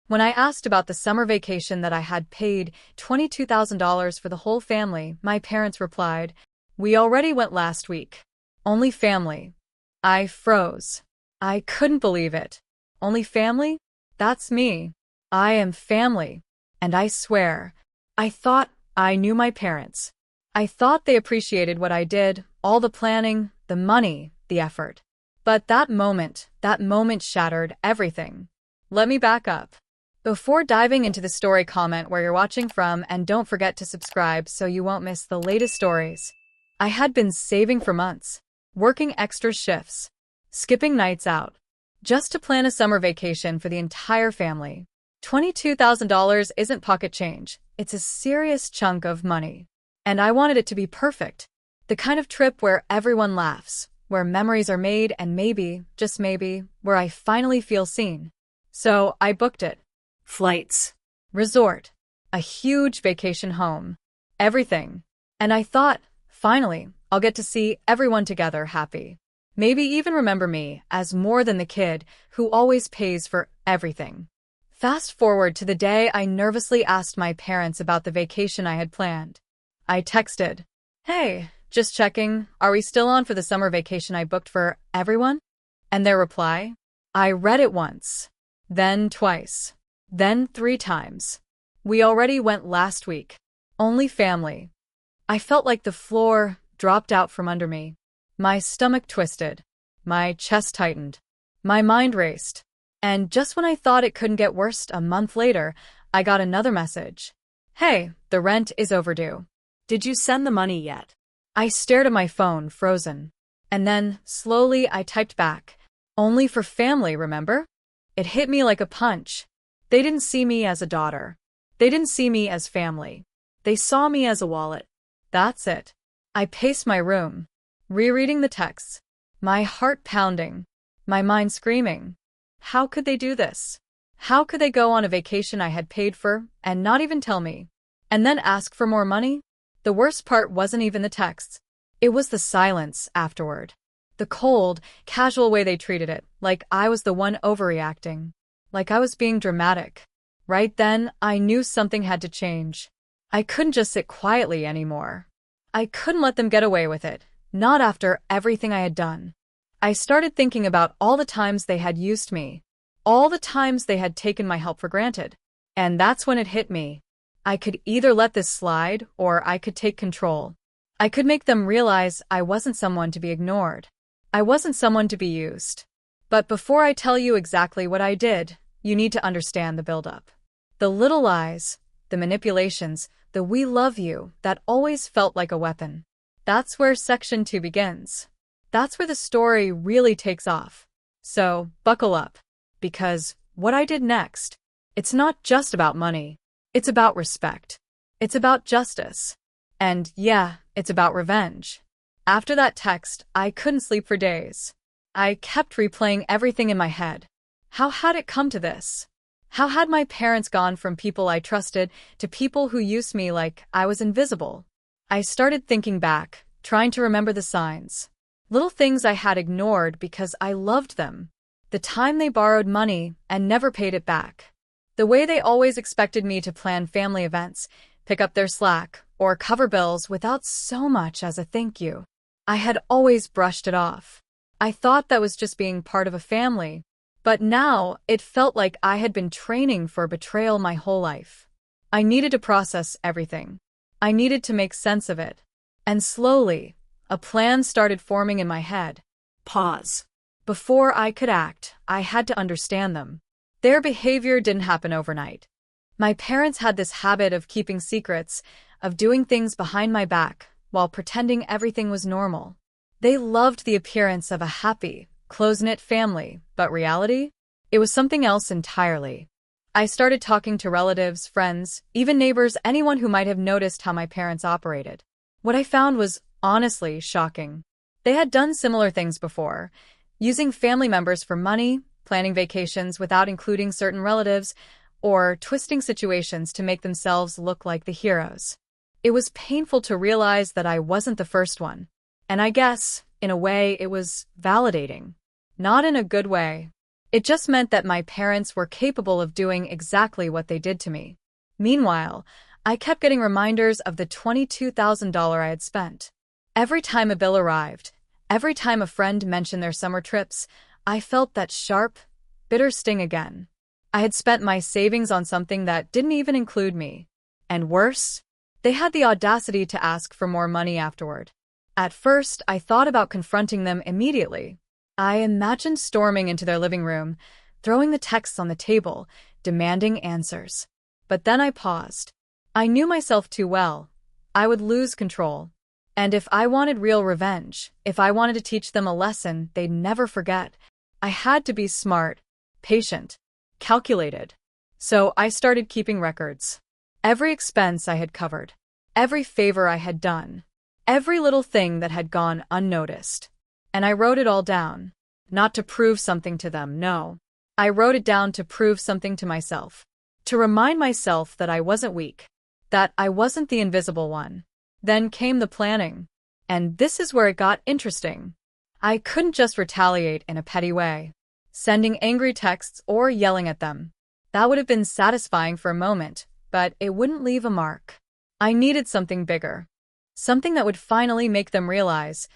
When I asked about the summer vacation that I had paid $22,000 for the whole family, my parents replied, "We already went last week. Only family." I froze. I couldn't believe it. Only family? That's me. I am family. And I swear, I thought I knew my parents. I thought they appreciated what I did, all the planning, the money, the effort. But that moment shattered everything. Let me back up. Before diving into the story, comment where you're watching from and don't forget to subscribe so you won't miss the latest stories. I had been saving for months, working extra shifts, skipping nights out, just to plan a summer vacation for the entire family. $22,000 isn't pocket change, it's a serious chunk of money. And I wanted it to be perfect. The kind of trip where everyone laughs, where memories are made, and maybe, just maybe, where I finally feel seen. So I booked it. Flights, resort, a huge vacation home, everything. And I thought, finally, I'll get to see everyone together happy. Maybe even remember me as more than the kid who always pays for everything. Fast forward to the day I nervously asked my parents about the vacation I had planned. I texted, "Hey, just checking, are we still on for the summer vacation I booked for everyone?" And their reply? I read it once, then twice, then 3 times. "We already went last week. Only family." I felt like the floor dropped out from under me. My stomach twisted. My chest tightened. My mind raced. And just when I thought it couldn't get worse, a month later, I got another message. "Hey, the rent is overdue. Did you send the money yet?" I stared at my phone, frozen. And then, slowly, I typed back, "Only for family, remember?" It hit me like a punch. They didn't see me as a daughter. They didn't see me as family. They saw me as a wallet. That's it. I paced my room, rereading the texts, my heart pounding, my mind screaming. How could they do this? How could they go on a vacation I had paid for and not even tell me? And then ask for more money? The worst part wasn't even the texts. It was the silence afterward. The cold, casual way they treated it, like I was the one overreacting. Like I was being dramatic. Right then, I knew something had to change. I couldn't just sit quietly anymore. I couldn't let them get away with it, not after everything I had done. I started thinking about all the times they had used me, all the times they had taken my help for granted. And that's when it hit me. I could either let this slide, or I could take control. I could make them realize I wasn't someone to be ignored. I wasn't someone to be used. But before I tell you exactly what I did, you need to understand the buildup. The little lies, the manipulations, the "we love you" that always felt like a weapon. That's where section 2 begins. That's where the story really takes off. So, buckle up. Because what I did next, it's not just about money. It's about respect. It's about justice. And yeah, it's about revenge. After that text, I couldn't sleep for days. I kept replaying everything in my head. How had it come to this? How had my parents gone from people I trusted to people who used me like I was invisible? I started thinking back, trying to remember the signs. Little things I had ignored because I loved them. The time they borrowed money and never paid it back. The way they always expected me to plan family events, pick up their slack, or cover bills without so much as a thank you. I had always brushed it off. I thought that was just being part of a family. But now, it felt like I had been training for betrayal my whole life. I needed to process everything. I needed to make sense of it. And slowly, a plan started forming in my head. Pause. Before I could act, I had to understand them. Their behavior didn't happen overnight. My parents had this habit of keeping secrets, of doing things behind my back, while pretending everything was normal. They loved the appearance of a happy, close-knit family, but reality? It was something else entirely. I started talking to relatives, friends, even neighbors, anyone who might have noticed how my parents operated. What I found was honestly shocking. They had done similar things before, using family members for money, planning vacations without including certain relatives, or twisting situations to make themselves look like the heroes. It was painful to realize that I wasn't the first one. And I guess, in a way, it was validating. Not in a good way. It just meant that my parents were capable of doing exactly what they did to me. Meanwhile, I kept getting reminders of the $22,000 I had spent. Every time a bill arrived, every time a friend mentioned their summer trips, I felt that sharp, bitter sting again. I had spent my savings on something that didn't even include me. And worse, they had the audacity to ask for more money afterward. At first, I thought about confronting them immediately. I imagined storming into their living room, throwing the texts on the table, demanding answers. But then I paused. I knew myself too well. I would lose control. And if I wanted real revenge, if I wanted to teach them a lesson they'd never forget, I had to be smart, patient, calculated. So I started keeping records. Every expense I had covered, every favor I had done, every little thing that had gone unnoticed. And I wrote it all down. Not to prove something to them, no. I wrote it down to prove something to myself. To remind myself that I wasn't weak. That I wasn't the invisible one. Then came the planning. And this is where it got interesting. I couldn't just retaliate in a petty way. Sending angry texts or yelling at them. That would have been satisfying for a moment, but it wouldn't leave a mark. I needed something bigger. Something that would finally make them realize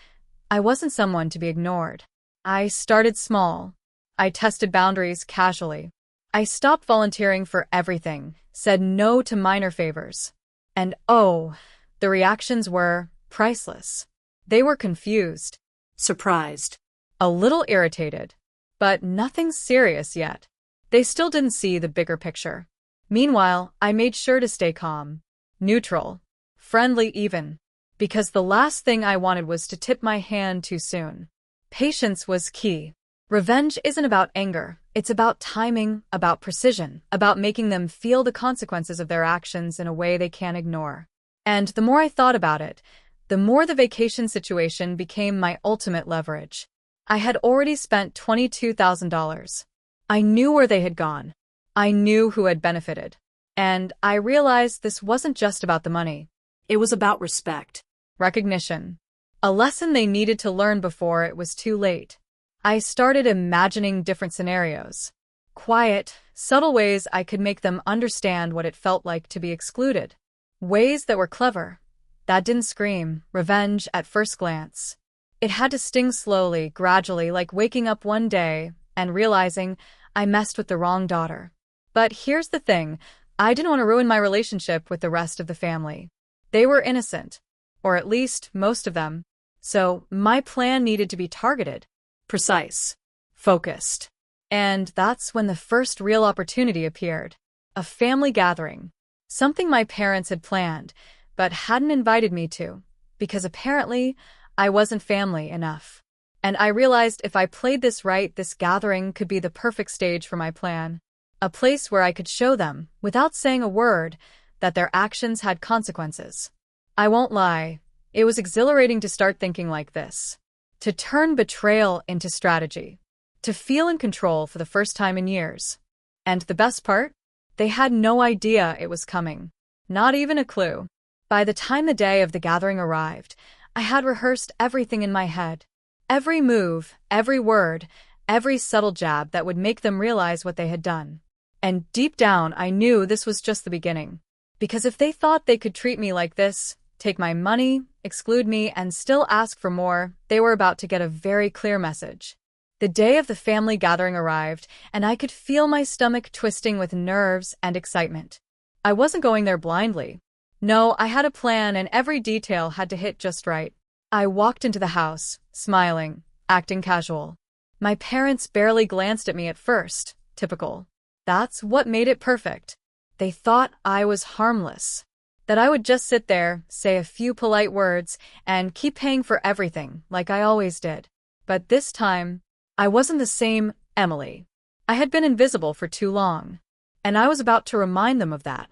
I wasn't someone to be ignored. I started small. I tested boundaries casually. I stopped volunteering for everything, said no to minor favors. And oh, the reactions were priceless. They were confused, surprised, a little irritated, but nothing serious yet. They still didn't see the bigger picture. Meanwhile, I made sure to stay calm, neutral, friendly even, because the last thing I wanted was to tip my hand too soon. Patience was key. Revenge isn't about anger. It's about timing, about precision, about making them feel the consequences of their actions in a way they can't ignore. And the more I thought about it, the more the vacation situation became my ultimate leverage. I had already spent $22,000. I knew where they had gone. I knew who had benefited. And I realized this wasn't just about the money. It was about respect, recognition, a lesson they needed to learn before it was too late. I started imagining different scenarios. Quiet, subtle ways I could make them understand what it felt like to be excluded. Ways that were clever, that didn't scream revenge at first glance. It had to sting slowly, gradually, like waking up one day and realizing I messed with the wrong daughter. But here's the thing, I didn't want to ruin my relationship with the rest of the family. They were innocent, or at least most of them. So my plan needed to be targeted, precise, focused. And that's when the first real opportunity appeared. A family gathering. Something my parents had planned, but hadn't invited me to, because apparently I wasn't family enough. And I realized if I played this right, this gathering could be the perfect stage for my plan. A place where I could show them, without saying a word, that their actions had consequences. I won't lie, it was exhilarating to start thinking like this. To turn betrayal into strategy. To feel in control for the first time in years. And the best part? They had no idea it was coming. Not even a clue. By the time the day of the gathering arrived, I had rehearsed everything in my head. Every move, every word, every subtle jab that would make them realize what they had done. And deep down, I knew this was just the beginning. Because if they thought they could treat me like this, take my money, exclude me, and still ask for more, they were about to get a very clear message. The day of the family gathering arrived, and I could feel my stomach twisting with nerves and excitement. I wasn't going there blindly. No, I had a plan, and every detail had to hit just right. I walked into the house, smiling, acting casual. My parents barely glanced at me at first. Typical. That's what made it perfect. They thought I was harmless. That I would just sit there, say a few polite words, and keep paying for everything, like I always did. But this time, I wasn't the same Emily. I had been invisible for too long. And I was about to remind them of that.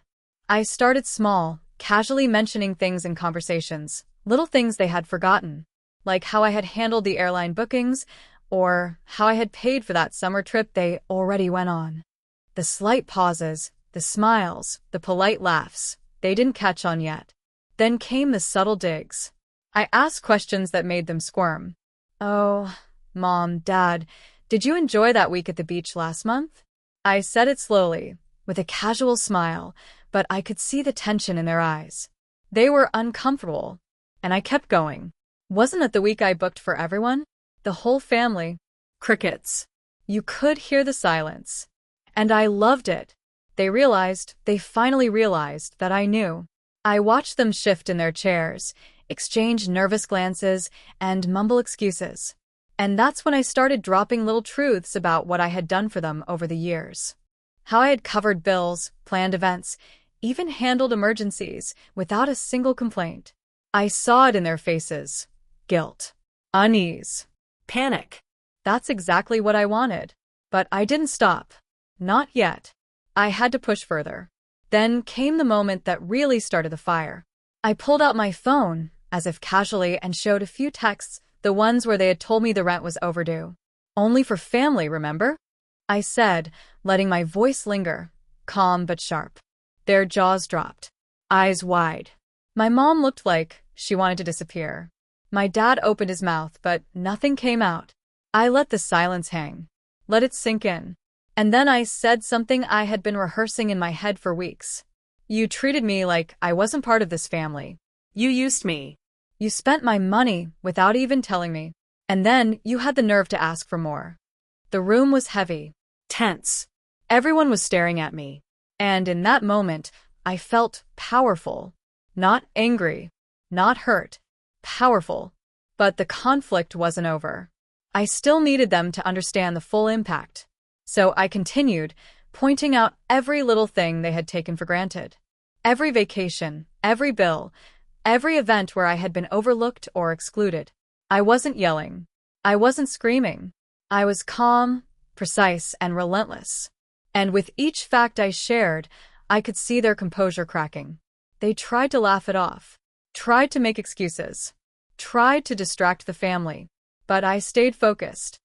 I started small, casually mentioning things in conversations, little things they had forgotten, like how I had handled the airline bookings, or how I had paid for that summer trip they already went on. The slight pauses, the smiles, the polite laughs, they didn't catch on yet. Then came the subtle digs. I asked questions that made them squirm. Oh, Mom, Dad, Did you enjoy that week at the beach last month? I said it slowly, with a casual smile, but I could see the tension in their eyes. They were uncomfortable, and I kept going. Wasn't it the week I booked for everyone? The whole family. Crickets. You could hear the silence. And I loved it. They finally realized that I knew. I watched them shift in their chairs, exchange nervous glances, and mumble excuses. And that's when I started dropping little truths about what I had done for them over the years. How I had covered bills, planned events, even handled emergencies without a single complaint. I saw it in their faces. Guilt. Unease. Panic. That's exactly what I wanted. But I didn't stop. Not yet. I had to push further. Then came the moment that really started the fire. I pulled out my phone, as if casually, and showed a few texts, the ones where they had told me the rent was overdue. Only for family, remember? I said, letting my voice linger, calm but sharp. Their jaws dropped. Eyes wide. My mom looked like she wanted to disappear. My dad opened his mouth, but nothing came out. I let the silence hang. Let it sink in. And then I said something I had been rehearsing in my head for weeks. You treated me like I wasn't part of this family. You used me. You spent my money without even telling me. And then you had the nerve to ask for more. The room was heavy, tense. Everyone was staring at me. And in that moment, I felt powerful. Not angry. Not hurt. Powerful. But the conflict wasn't over. I still needed them to understand the full impact. So I continued, pointing out every little thing they had taken for granted. Every vacation, every bill, every event where I had been overlooked or excluded. I wasn't yelling. I wasn't screaming. I was calm, precise, and relentless. And with each fact I shared, I could see their composure cracking. They tried to laugh it off, tried to make excuses, tried to distract the family. But I stayed focused.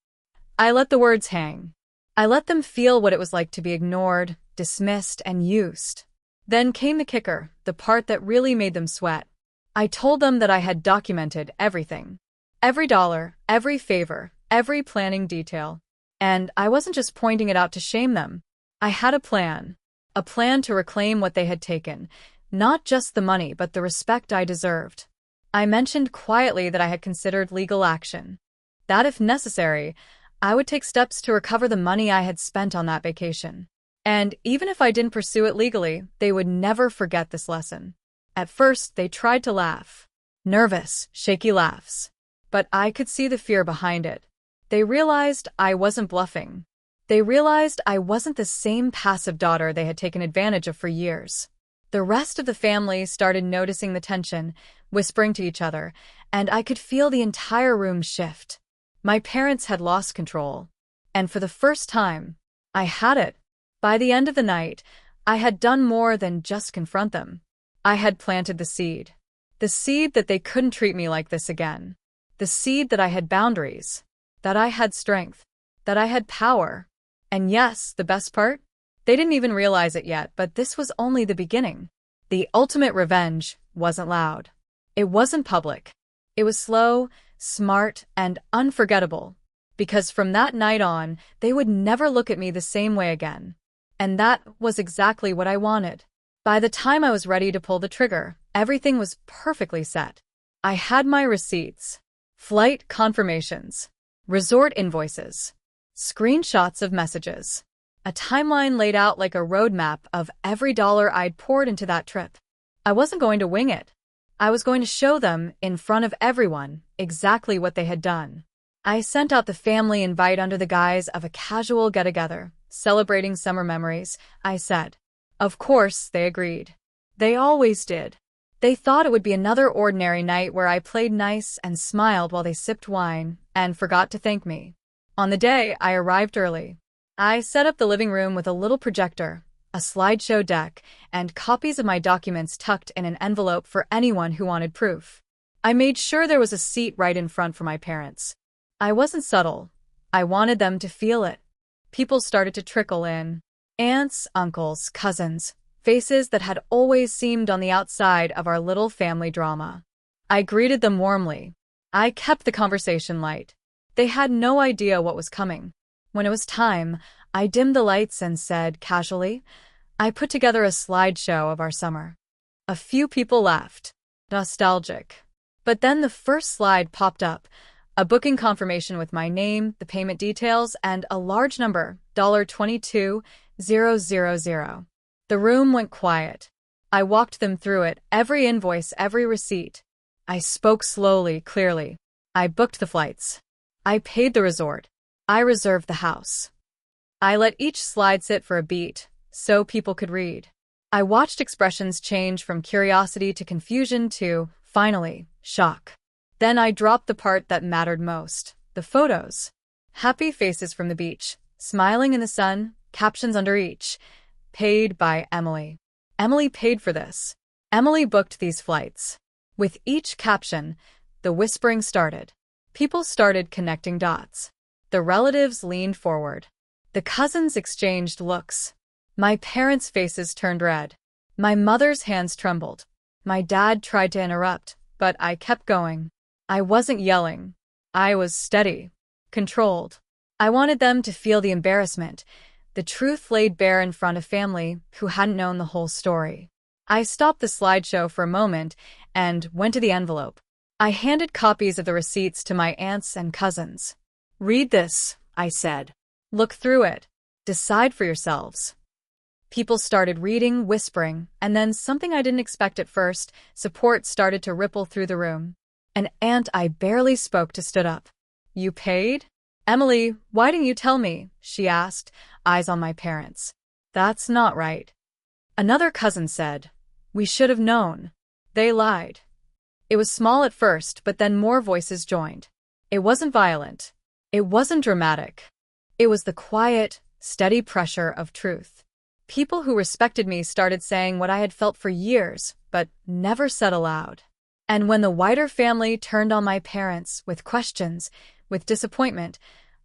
I let the words hang. I let them feel what it was like to be ignored, dismissed, and used. Then came the kicker, the part that really made them sweat. I told them that I had documented everything. Every dollar, every favor, every planning detail. And I wasn't just pointing it out to shame them. I had a plan to reclaim what they had taken, not just the money but the respect I deserved. I mentioned quietly that I had considered legal action. That if necessary, I would take steps to recover the money I had spent on that vacation. And even if I didn't pursue it legally, they would never forget this lesson. At first, they tried to laugh. Nervous, shaky laughs. But I could see the fear behind it. They realized I wasn't bluffing. They realized I wasn't the same passive daughter they had taken advantage of for years. The rest of the family started noticing the tension, whispering to each other, and I could feel the entire room shift. My parents had lost control. And for the first time, I had it. By the end of the night, I had done more than just confront them. I had planted the seed. The seed that they couldn't treat me like this again. The seed that I had boundaries. That I had strength. That I had power. And yes, the best part? They didn't even realize it yet, but this was only the beginning. The ultimate revenge wasn't loud. It wasn't public. It was slow, smart, and unforgettable. Because from that night on, they would never look at me the same way again. And that was exactly what I wanted. By the time I was ready to pull the trigger, everything was perfectly set. I had my receipts, flight confirmations, resort invoices, screenshots of messages, a timeline laid out like a roadmap of every dollar I'd poured into that trip. I wasn't going to wing it. I was going to show them, in front of everyone, exactly what they had done. I sent out the family invite under the guise of a casual get-together, celebrating summer memories, I said. Of course, they agreed. They always did. They thought it would be another ordinary night where I played nice and smiled while they sipped wine and forgot to thank me. On the day, I arrived early. I set up the living room with a little projector, a slideshow deck, and copies of my documents tucked in an envelope for anyone who wanted proof. I made sure there was a seat right in front for my parents. I wasn't subtle. I wanted them to feel it. People started to trickle in. Aunts, uncles, cousins, faces that had always seemed on the outside of our little family drama. I greeted them warmly. I kept the conversation light. They had no idea what was coming. When it was time, I dimmed the lights and said casually, I put together a slideshow of our summer. A few people laughed. Nostalgic. But then the first slide popped up, a booking confirmation with my name, the payment details, and a large number, $22,000. The room went quiet. I walked them through it, every invoice, every receipt. I spoke slowly, clearly. I booked the flights. I paid the resort. I reserved the house. I let each slide sit for a beat, so people could read. I watched expressions change from curiosity to confusion to, finally, shock. Then I dropped the part that mattered most, the photos. Happy faces from the beach, smiling in the sun, captions under each. Paid by Emily. Emily paid for this. Emily booked these flights. With each caption, the whispering started. People started connecting dots. The relatives leaned forward. The cousins exchanged looks. My parents' faces turned red. My mother's hands trembled. My dad tried to interrupt, but I kept going. I wasn't yelling. I was steady, controlled. I wanted them to feel the embarrassment, the truth laid bare in front of family who hadn't known the whole story. I stopped the slideshow for a moment and went to the envelope. I handed copies of the receipts to my aunts and cousins. Read this, I said. Look through it. Decide for yourselves. People started reading, whispering, and then something I didn't expect at first, support started to ripple through the room. An aunt I barely spoke to stood up. You paid? Emily, why didn't you tell me? She asked, eyes on my parents. That's not right. Another cousin said, we should have known. They lied. It was small at first, but then more voices joined. It wasn't violent. It wasn't dramatic. It was the quiet, steady pressure of truth. People who respected me started saying what I had felt for years, but never said aloud. And when the wider family turned on my parents with questions, with disappointment,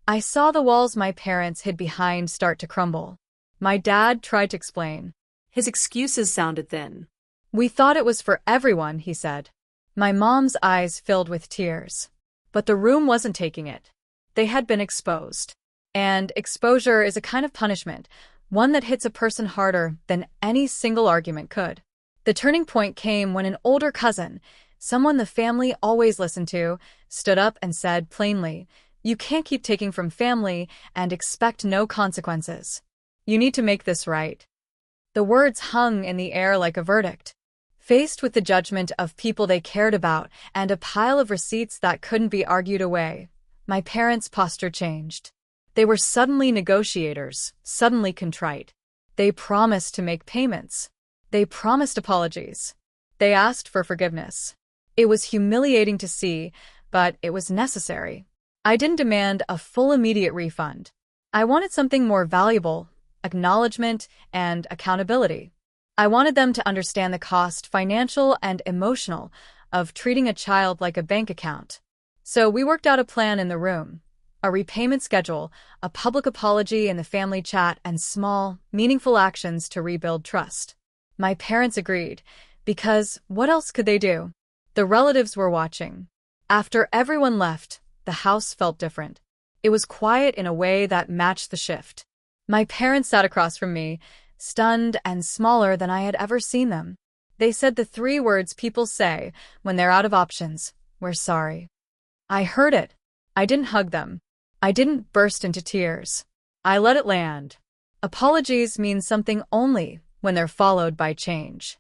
I saw the walls my parents hid behind start to crumble. My dad tried to explain. His excuses sounded thin. We thought it was for everyone, he said. My mom's eyes filled with tears. But the room wasn't taking it. They had been exposed. And exposure is a kind of punishment, one that hits a person harder than any single argument could. The turning point came when an older cousin, someone the family always listened to, stood up and said plainly, you can't keep taking from family and expect no consequences. You need to make this right. The words hung in the air like a verdict. Faced with the judgment of people they cared about and a pile of receipts that couldn't be argued away, my parents' posture changed. They were suddenly negotiators, suddenly contrite. They promised to make payments. They promised apologies. They asked for forgiveness. It was humiliating to see, but it was necessary. I didn't demand a full immediate refund. I wanted something more valuable, acknowledgement and accountability. I wanted them to understand the cost, financial and emotional, of treating a child like a bank account. So we worked out a plan in the room. A repayment schedule, a public apology in the family chat, and small, meaningful actions to rebuild trust. My parents agreed, because what else could they do? The relatives were watching. After everyone left, the house felt different. It was quiet in a way that matched the shift. My parents sat across from me, stunned and smaller than I had ever seen them. They said the 3 words people say when they're out of options, we're sorry. I heard it. I didn't hug them. I didn't burst into tears. I let it land. Apologies mean something only when they're followed by change.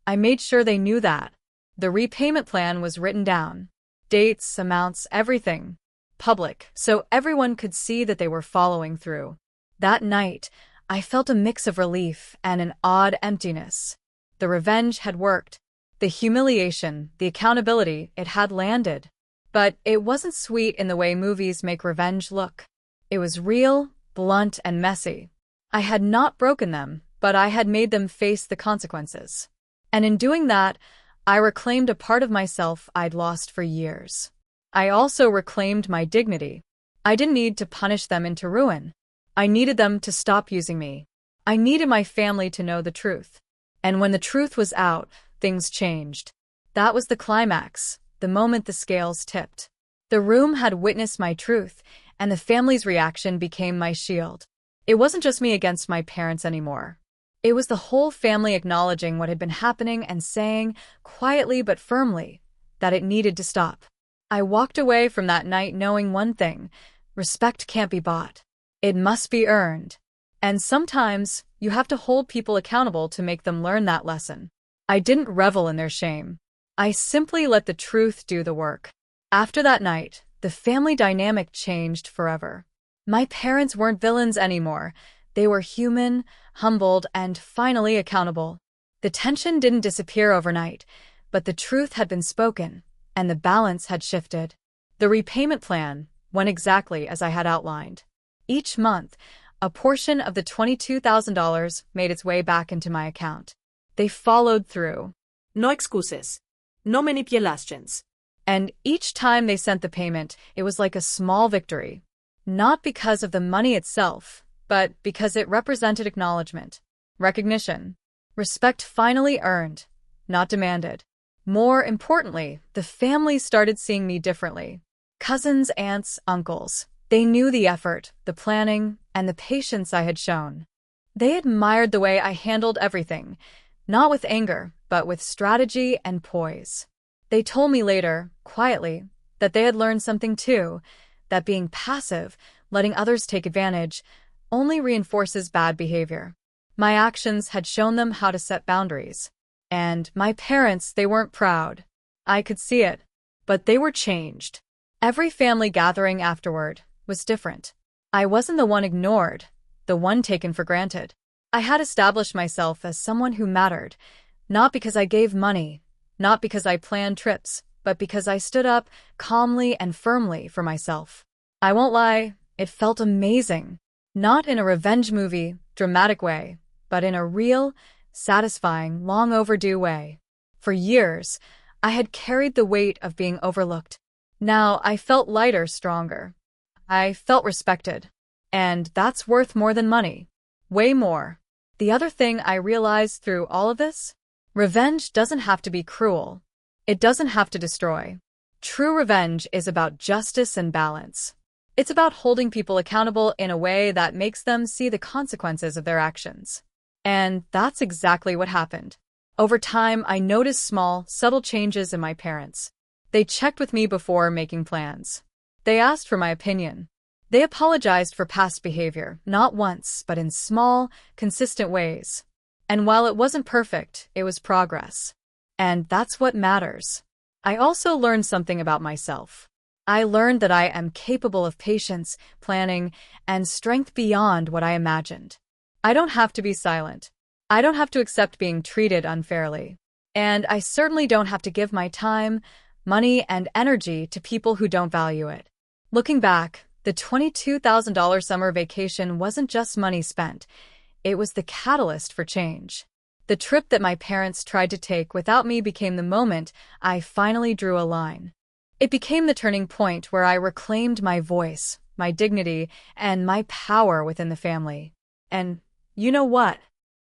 I made sure they knew that. The repayment plan was written down. Dates, amounts, everything. Public, so everyone could see that they were following through. That night, I felt a mix of relief and an odd emptiness. The revenge had worked. The humiliation, the accountability, it had landed. But it wasn't sweet in the way movies make revenge look. It was real, blunt, and messy. I had not broken them, but I had made them face the consequences. And in doing that, I reclaimed a part of myself I'd lost for years. I also reclaimed my dignity. I didn't need to punish them into ruin. I needed them to stop using me. I needed my family to know the truth. And when the truth was out, things changed. That was the climax. The moment the scales tipped. The room had witnessed my truth, and the family's reaction became my shield. It wasn't just me against my parents anymore. It was the whole family acknowledging what had been happening and saying, quietly but firmly, that it needed to stop. I walked away from that night knowing one thing: respect can't be bought. It must be earned. And sometimes, you have to hold people accountable to make them learn that lesson. I didn't revel in their shame. I simply let the truth do the work. After that night, the family dynamic changed forever. My parents weren't villains anymore. They were human, humbled, and finally accountable. The tension didn't disappear overnight, but the truth had been spoken, and the balance had shifted. The repayment plan went exactly as I had outlined. Each month, a portion of the $22,000 made its way back into my account. They followed through. No excuses. No manipulations. And each time they sent the payment, it was like a small victory. Not because of the money itself, but because it represented acknowledgement, recognition, respect finally earned, not demanded. More importantly, the family started seeing me differently. Cousins, aunts, uncles. They knew the effort, the planning, and the patience I had shown. They admired the way I handled everything, not with anger, but with strategy and poise. They told me later, quietly, that they had learned something too, that being passive, letting others take advantage, only reinforces bad behavior. My actions had shown them how to set boundaries. And my parents, they weren't proud. I could see it, but they were changed. Every family gathering afterward was different. I wasn't the one ignored, the one taken for granted. I had established myself as someone who mattered, not because I gave money, not because I planned trips, but because I stood up calmly and firmly for myself. I won't lie, it felt amazing. Not in a revenge movie, dramatic way, but in a real, satisfying, long overdue way. For years, I had carried the weight of being overlooked. Now I felt lighter, stronger. I felt respected. And that's worth more than money. Way more. The other thing I realized through all of this? Revenge doesn't have to be cruel. It doesn't have to destroy. True revenge is about justice and balance. It's about holding people accountable in a way that makes them see the consequences of their actions. And that's exactly what happened. Over time, I noticed small, subtle changes in my parents. They checked with me before making plans. They asked for my opinion. They apologized for past behavior, not once, but in small, consistent ways. And while it wasn't perfect, it was progress. And that's what matters. I also learned something about myself. I learned that I am capable of patience, planning, and strength beyond what I imagined. I don't have to be silent. I don't have to accept being treated unfairly. And I certainly don't have to give my time, money, and energy to people who don't value it. Looking back, the $22,000 summer vacation wasn't just money spent. It was the catalyst for change. The trip that my parents tried to take without me became the moment I finally drew a line. It became the turning point where I reclaimed my voice, my dignity, and my power within the family. And you know what?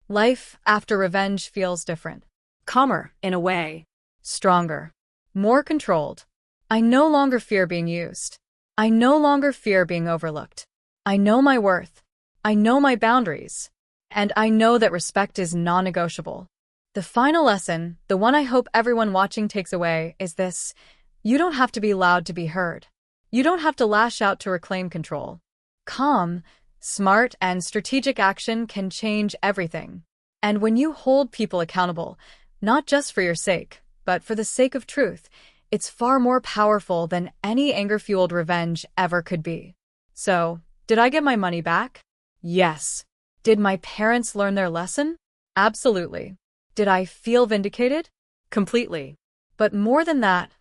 Life after revenge feels different. Calmer, in a way. Stronger. More controlled. I no longer fear being used. I no longer fear being overlooked. I know my worth. I know my boundaries. And I know that respect is non-negotiable. The final lesson, the one I hope everyone watching takes away, is this: you don't have to be loud to be heard. You don't have to lash out to reclaim control. Calm, smart, and strategic action can change everything. And when you hold people accountable, not just for your sake, but for the sake of truth, it's far more powerful than any anger-fueled revenge ever could be. So, did I get my money back? Yes. Did my parents learn their lesson? Absolutely. Did I feel vindicated? Completely. But more than that,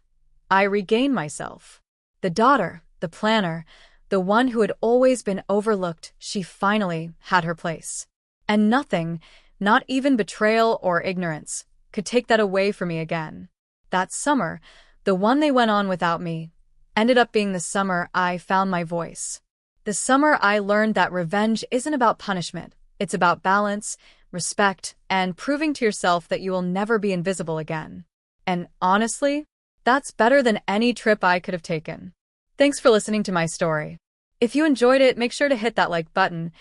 I regained myself. The daughter, the planner, the one who had always been overlooked, she finally had her place. And nothing, not even betrayal or ignorance, could take that away from me again. That summer, the one they went on without me, ended up being the summer I found my voice. The summer I learned that revenge isn't about punishment. It's about balance, respect, and proving to yourself that you will never be invisible again. And honestly, that's better than any trip I could have taken. Thanks for listening to my story. If you enjoyed it, make sure to hit that like button.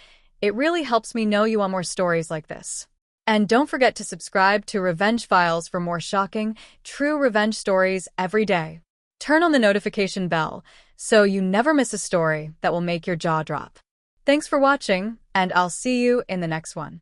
It really helps me know you want more stories like this. And don't forget to subscribe to Revenge Files for more shocking, true revenge stories every day. Turn on the notification bell so you never miss a story that will make your jaw drop. Thanks for watching, and I'll see you in the next one.